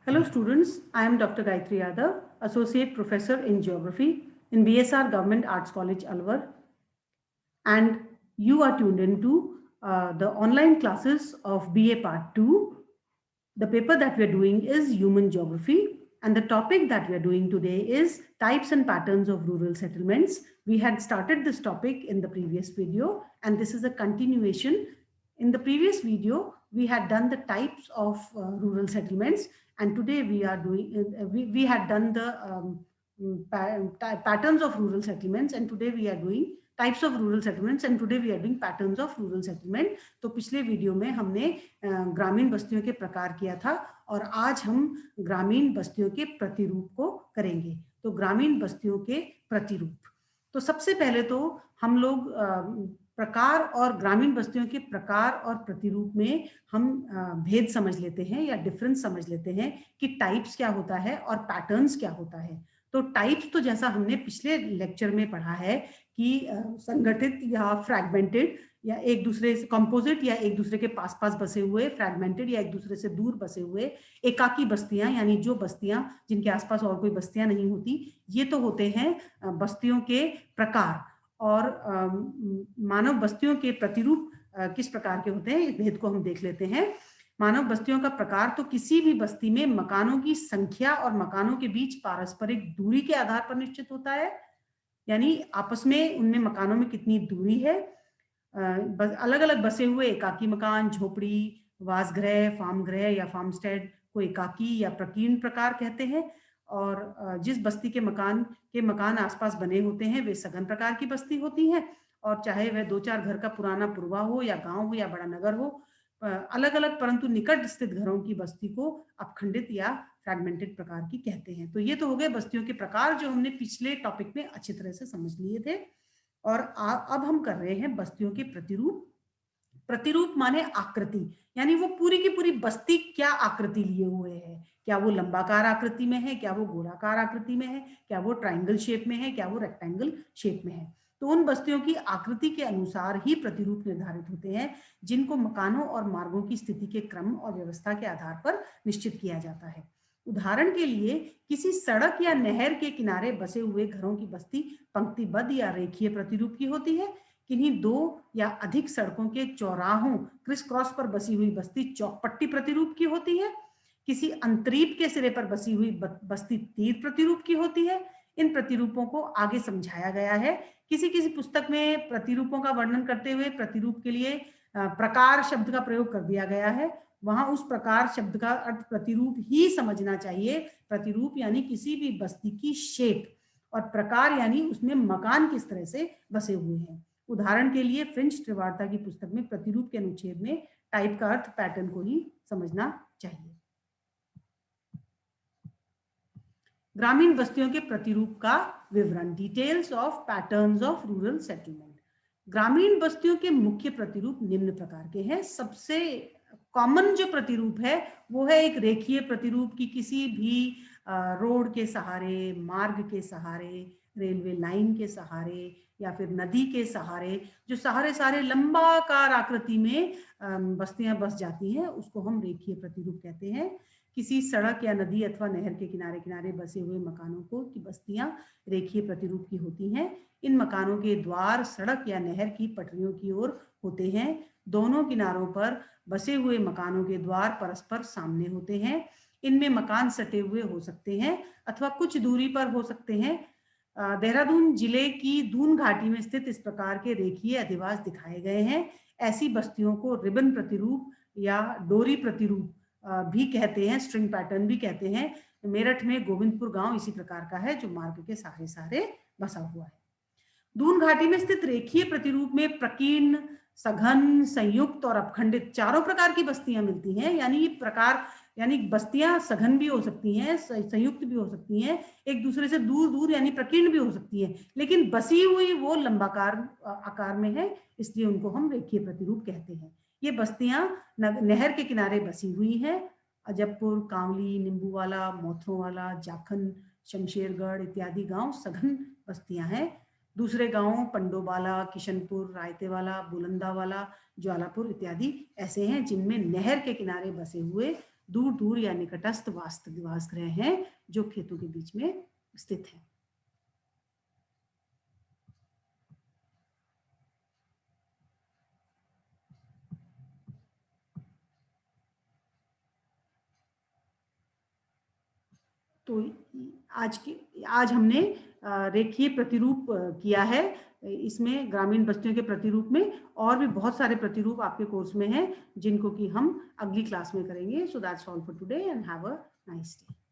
Hello students, I am Dr. Gayatri Yadav, Associate Professor in Geography in BSR Government Arts College, Alwar, and you are tuned into the online classes of BA Part 2. The paper that we are doing is Human Geography, and the topic that we are doing today is Types and Patterns of Rural Settlements. We had started this topic in the previous video, and this is a continuation. In the previous video, we had done the types of rural settlements, and today we are doing, we had done the patterns of rural settlements, and today we are doing types of rural settlements and today we are doing patterns of rural settlement. तो पिछले video में हमने ग्रामीण बस्तियों के प्रकार किया था और आज हम ग्रामीण बस्तियों के प्रतिरूप को करेंगे। तो ग्रामीण बस्तियों के प्रतिरूप, तो सबसे पहले तो हम लोग प्रकार और ग्रामीण बस्तियों के प्रकार और प्रतिरूप में हम भेद समझ लेते हैं या डिफरेंस समझ लेते हैं कि टाइप्स क्या होता है और पैटर्न्स क्या होता है। तो टाइप्स तो जैसा हमने पिछले लेक्चर में पढ़ा है कि संगठित या फ्रैगमेंटेड या एक दूसरे से कंपोजिट या एक दूसरे के पास पास बसे हुए, फ्रैगमेंटेड या एक दूसरे से दूर बसे हुए, एकाकी बस्तियां यानी जो बस्तियां जिनके आसपास और कोई बस्तियां नहीं होती, ये तो होते हैं बस्तियों के प्रकार। और मानव बस्तियों के प्रतिरूप किस प्रकार के होते हैं, इस भेद को हम देख लेते हैं। मानव बस्तियों का प्रकार तो किसी भी बस्ती में मकानों की संख्या और मकानों के बीच पारस्परिक दूरी के आधार पर निश्चित होता है, यानी आपस में उनमें मकानों में कितनी दूरी है। अलग अलग बसे हुए एकाकी मकान, झोपड़ी, वासगृह, फार्म गृह या फार्मस्टेड को एकाकी या प्रकीर्ण प्रकार कहते हैं। और जिस बस्ती के मकान आसपास बने होते हैं वे सघन प्रकार की बस्ती होती हैं, और चाहे वह 2-4 घर का पुराना पुरवा हो या गांव हो या बड़ा नगर हो, अलग अलग परंतु निकट स्थित घरों की बस्ती को अपखंडित या फ्रैगमेंटेड प्रकार की कहते हैं। तो ये तो हो गए बस्तियों के प्रकार जो हमने पिछले टॉपिक में अच्छी तरह से समझ लिए थे। और अब हम कर रहे हैं बस्तियों के प्रतिरूप। प्रतिरूप माने आकृति, यानी वो पूरी की पूरी बस्ती क्या आकृति लिए हुए है, क्या वो लंबाकार आकृति में है, क्या वो गोलाकार आकृति में है, क्या वो ट्रायंगल शेप में है, क्या वो रेक्टेंगल शेप में है। तो उन बस्तियों की आकृति के अनुसार ही प्रतिरूप निर्धारित होते हैं, जिनको मकानों और मार्गों की स्थिति के क्रम और व्यवस्था के आधार पर निश्चित किया जाता है। उदाहरण के लिए किसी सड़क या नहर के किनारे बसे हुए घरों की बस्ती पंक्तिबद्ध या रेखीय प्रतिरूप की होती है। किन्हीं 2 या अधिक सड़कों के चौराहों क्रिस क्रॉस पर बसी हुई बस्ती चौपट्टी प्रतिरूप की होती है। किसी अंतरीप के सिरे पर बसी हुई बस्ती तीर प्रतिरूप की होती है। इन प्रतिरूपों को आगे समझाया गया है। किसी किसी पुस्तक में प्रतिरूपों का वर्णन करते हुए प्रतिरूप के लिए प्रकार शब्द का प्रयोग कर दिया गया है। वहां उस प्रकार शब्द का अर्थ प्रतिरूप ही समझना चाहिए। प्रतिरूप यानी किसी भी बस्ती की शेप, और प्रकार यानी उसमें मकान किस तरह से बसे हुए हैं। उदाहरण के लिए फ्रेंच त्रिवार्ता की पुस्तक में प्रतिरूप के अनुच्छेद में टाइप का अर्थ पैटर्न को ही समझना चाहिए। ग्रामीण बस्तियों के प्रतिरूप का विवरण, details of patterns of rural settlement. ग्रामीण बस्तियों के मुख्य प्रतिरूप निम्न प्रकार के हैं। सबसे कॉमन जो प्रतिरूप है वो है एक रेखीय प्रतिरूप की किसी भी रोड के सहारे, मार्ग के सहारे, रेलवे लाइन के सहारे या फिर नदी के सहारे जो सारे लंबाकार आकृति में बस्तियां बस जाती हैं, उसको हम रेखीय प्रतिरूप कहते हैं। किसी सड़क या नदी अथवा नहर के किनारे किनारे बसे हुए मकानों को की बस्तियां रेखीय प्रतिरूप की होती हैं। इन मकानों के द्वार सड़क या नहर की पटरियों की ओर होते हैं। दोनों किनारों पर बसे हुए मकानों के द्वार परस्पर सामने होते हैं। इनमें मकान सटे हुए हो सकते हैं अथवा कुछ दूरी पर हो सकते हैं। देहरादून जिले की दून घाटी में स्थित इस प्रकार के रेखीय अधिवास दिखाए गए हैं। ऐसी बस्तियों को रिबन प्रतिरूप या डोरी प्रतिरूप भी कहते हैं, स्ट्रिंग पैटर्न भी कहते हैं। मेरठ में गोविंदपुर गांव इसी प्रकार का है जो मार्ग के सहारे बसा हुआ है। दून घाटी में स्थित रेखीय प्रतिरूप में प्रकीर्ण, सघन, संयुक्त और अपखंडित चारों प्रकार की बस्तियां मिलती हैं। यानी बस्तियां सघन भी हो सकती हैं, संयुक्त भी हो सकती हैं, एक दूसरे से दूर दूर यानी प्रकीर्ण भी हो सकती है, लेकिन बसी हुई वो लंबाकार आकार में है, इसलिए उनको हम रेखीय प्रतिरूप कहते हैं। ये बस्तियां नहर के किनारे बसी हुई हैं। अजबपुर, कांवली, नींबूवाला, मोथरोवाला, जाखन, शमशेरगढ़ इत्यादि गांव सघन बस्तियां हैं। दूसरे गांव पंडोबाला, किशनपुर, रायतेवाला, बुलंदावाला, ज्वालापुर इत्यादि ऐसे हैं जिनमें नहर के किनारे बसे हुए दूर दूर या निकटस्थ वासगृह हैं जो खेतों के बीच में स्थित है। तो आज हमने रेखीय प्रतिरूप किया है। इसमें ग्रामीण बस्तियों के प्रतिरूप में और भी बहुत सारे प्रतिरूप आपके कोर्स में हैं जिनको कि हम अगली क्लास में करेंगे। So that's all for today and have a nice day.